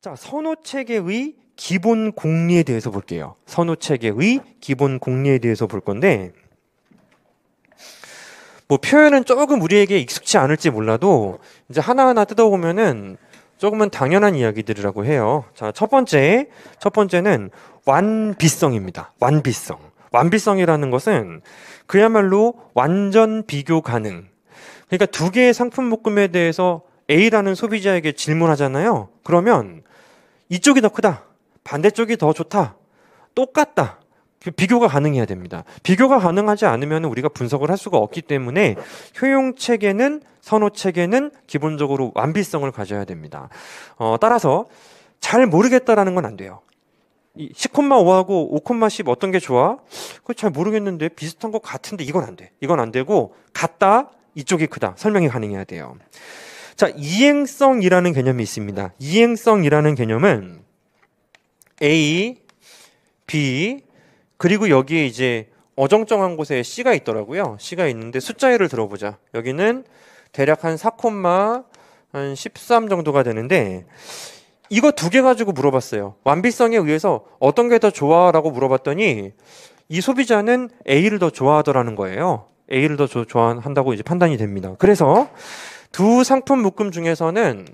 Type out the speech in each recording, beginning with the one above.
자, 선호체계의 기본 공리에 대해서 볼게요. 선호체계의 기본 공리에 대해서 볼 건데, 뭐 표현은 조금 우리에게 익숙치 않을지 몰라도 이제 하나하나 뜯어보면은 조금은 당연한 이야기들이라고 해요. 자, 첫 번째는 완비성입니다. 완비성. 완비성이라는 것은 그야말로 완전 비교 가능. 그러니까 두 개의 상품 묶음에 대해서 A라는 소비자에게 질문하잖아요. 그러면 이쪽이 더 크다. 반대쪽이 더 좋다. 똑같다. 비교가 가능해야 됩니다. 비교가 가능하지 않으면 우리가 분석을 할 수가 없기 때문에 효용체계는 선호체계는 기본적으로 완비성을 가져야 됩니다. 따라서 잘 모르겠다라는 건 안 돼요. 10,5하고 5,10 어떤 게 좋아? 그거 잘 모르겠는데 비슷한 것 같은데 이건 안 돼. 이건 안 되고 같다. 이쪽이 크다. 설명이 가능해야 돼요. 자, 이행성이라는 개념이 있습니다. 이행성이라는 개념은 A, B, 그리고 여기에 이제 어정쩡한 곳에 C가 있더라고요. C가 있는데 숫자를 들어보자. 여기는 대략 한 4,13 정도가 되는데 이거 두 개 가지고 물어봤어요. 완비성에 의해서 어떤 게 더 좋아? 라고 물어봤더니 이 소비자는 A를 더 좋아하더라는 거예요. A를 더 좋아한다고 이제 판단이 됩니다. 그래서 두 상품 묶음 중에서는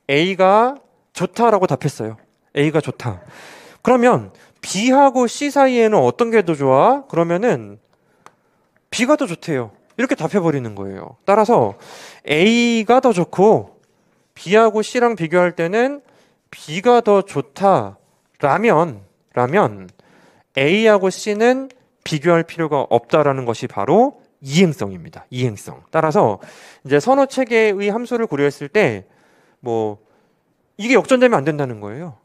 A가 좋다라고 답했어요. A가 좋다. 그러면 B하고 C 사이에는 어떤 게 더 좋아? 그러면은 B가 더 좋대요. 이렇게 답해버리는 거예요. 따라서 A가 더 좋고 B하고 C랑 비교할 때는 B가 더 좋다라면 A하고 C는 비교할 필요가 없다라는 것이 바로 이행성입니다. 이행성. 따라서 이제 선호 체계의 함수를 고려했을 때 뭐 이게 역전되면 안 된다는 거예요.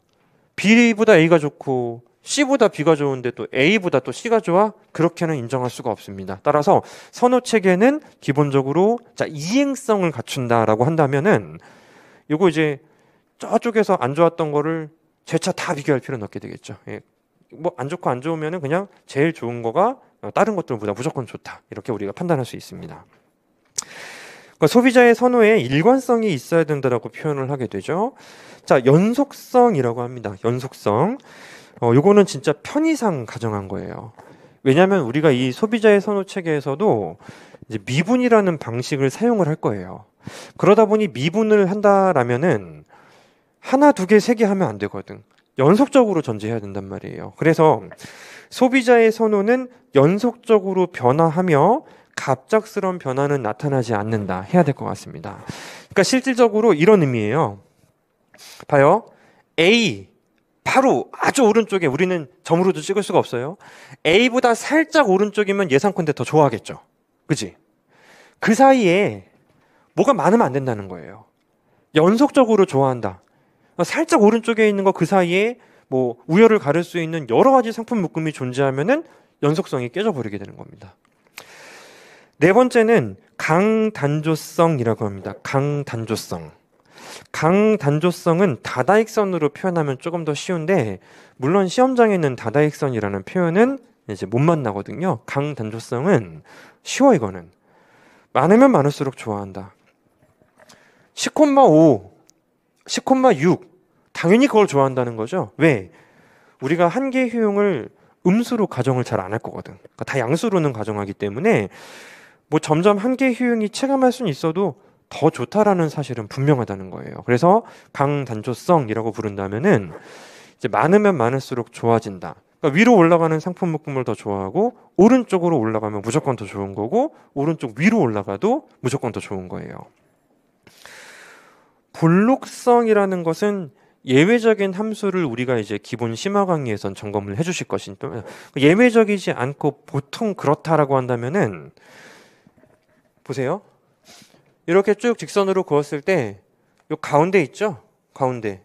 B보다 A가 좋고 C보다 B가 좋은데 또 A보다 또 C가 좋아? 그렇게는 인정할 수가 없습니다. 따라서 선호 체계는 기본적으로 자 이행성을 갖춘다라고 한다면은 요거 이제 저쪽에서 안 좋았던 거를 제 차 다 비교할 필요는 없게 되겠죠. 예. 뭐 안 좋고 안 좋으면은 그냥 제일 좋은 거가 다른 것들보다 무조건 좋다. 이렇게 우리가 판단할 수 있습니다. 그러니까 소비자의 선호에 일관성이 있어야 된다라고 표현을 하게 되죠. 자, 연속성이라고 합니다. 연속성. 요거는 진짜 편의상 가정한 거예요. 왜냐하면 우리가 이 소비자의 선호 체계에서도 이제 미분이라는 방식을 사용을 할 거예요. 그러다 보니 미분을 한다라면은 하나, 두 개, 세 개 하면 안 되거든. 연속적으로 전제해야 된단 말이에요. 그래서 소비자의 선호는 연속적으로 변화하며 갑작스러운 변화는 나타나지 않는다 해야 될 것 같습니다. 그러니까 실질적으로 이런 의미예요. 봐요. A 바로 아주 오른쪽에 우리는 점으로도 찍을 수가 없어요. A보다 살짝 오른쪽이면 예상컨대 더 좋아하겠죠. 그치? 그 사이에 뭐가 많으면 안 된다는 거예요. 연속적으로 좋아한다. 살짝 오른쪽에 있는 거 그 사이에 뭐 우열을 가를 수 있는 여러 가지 상품 묶음이 존재하면은 연속성이 깨져버리게 되는 겁니다. 네 번째는 강단조성이라고 합니다. 강단조성. 강단조성은 다다익선으로 표현하면 조금 더 쉬운데 물론 시험장에는 다다익선이라는 표현은 이제 못 만나거든요. 강단조성은 쉬워. 이거는 많으면 많을수록 좋아한다. 10,5, 10,6 당연히 그걸 좋아한다는 거죠. 왜? 우리가 한계 효용을 음수로 가정을 잘 안 할 거거든. 그러니까 다 양수로는 가정하기 때문에 뭐 점점 한계 효용이 체감할 수는 있어도 더 좋다라는 사실은 분명하다는 거예요. 그래서 강단조성이라고 부른다면은 이제 많으면 많을수록 좋아진다. 그러니까 위로 올라가는 상품 묶음을 더 좋아하고 오른쪽으로 올라가면 무조건 더 좋은 거고 오른쪽 위로 올라가도 무조건 더 좋은 거예요. 볼록성이라는 것은 예외적인 함수를 우리가 이제 기본 심화 강의에선 점검을 해주실 것이니까 예외적이지 않고 보통 그렇다라고 한다면은 보세요. 이렇게 쭉 직선으로 그었을 때 요 가운데 있죠? 가운데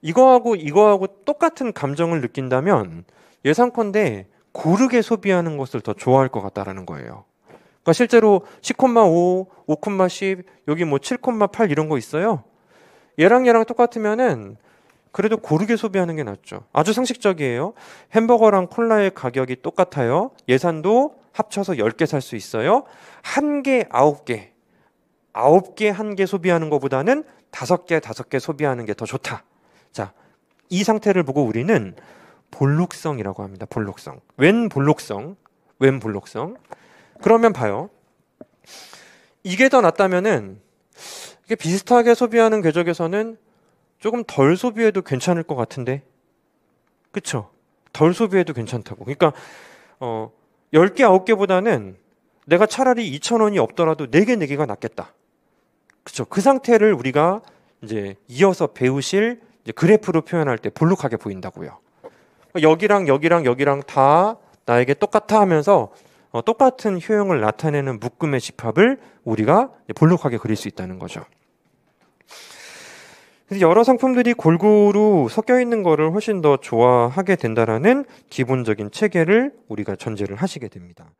이거하고 똑같은 감정을 느낀다면 예상컨대 고르게 소비하는 것을 더 좋아할 것 같다라는 거예요. 그러니까 실제로 10,5, 5,10 여기 뭐 7,8 이런 거 있어요. 얘랑 똑같으면은 그래도 고르게 소비하는 게 낫죠. 아주 상식적이에요. 햄버거랑 콜라의 가격이 똑같아요. 예산도 합쳐서 10개 살 수 있어요. 1개, 9개. 9개, 1개 소비하는 것보다는 5개, 5개 소비하는 게 더 좋다. 자, 이 상태를 보고 우리는 볼록성이라고 합니다. 볼록성. 웬 볼록성? 웬 볼록성? 그러면 봐요. 이게 더 낫다면은 이게 비슷하게 소비하는 궤적에서는 조금 덜 소비해도 괜찮을 것 같은데, 그쵸? 덜 소비해도 괜찮다고. 그러니까 10개, 9개보다는 내가 차라리 2,000원이 없더라도 4개, 4개가 낫겠다. 그쵸? 그 상태를 우리가 이제 이어서 배우실 이제 그래프로 표현할 때 볼록하게 보인다고요. 여기랑 여기랑 여기랑 다 나에게 똑같아 하면서 똑같은 효용을 나타내는 묶음의 집합을 우리가 볼록하게 그릴 수 있다는 거죠. 그래서 여러 상품들이 골고루 섞여 있는 거를 훨씬 더 좋아하게 된다라는 기본적인 체계를 우리가 전제를 하시게 됩니다.